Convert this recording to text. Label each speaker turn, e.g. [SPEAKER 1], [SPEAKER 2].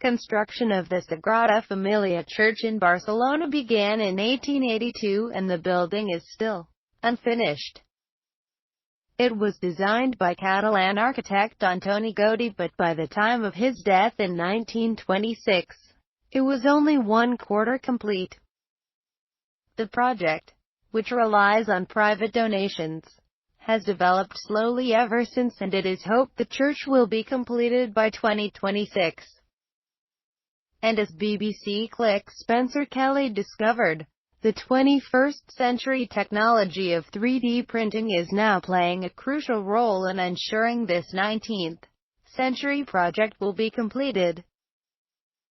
[SPEAKER 1] Construction of the Sagrada Familia church in Barcelona began in 1882 and the building is still unfinished. It was designed by Catalan architect Antoni Gaudí, but by the time of his death in 1926, it was only one-quarter complete. The project, which relies on private donations, has developed slowly ever since, and it is hoped the church will be completed by 2026. And as BBC Click's Spencer Kelly discovered, the 21st century technology of 3D printing is now playing a crucial role in ensuring this 19th century project will be completed.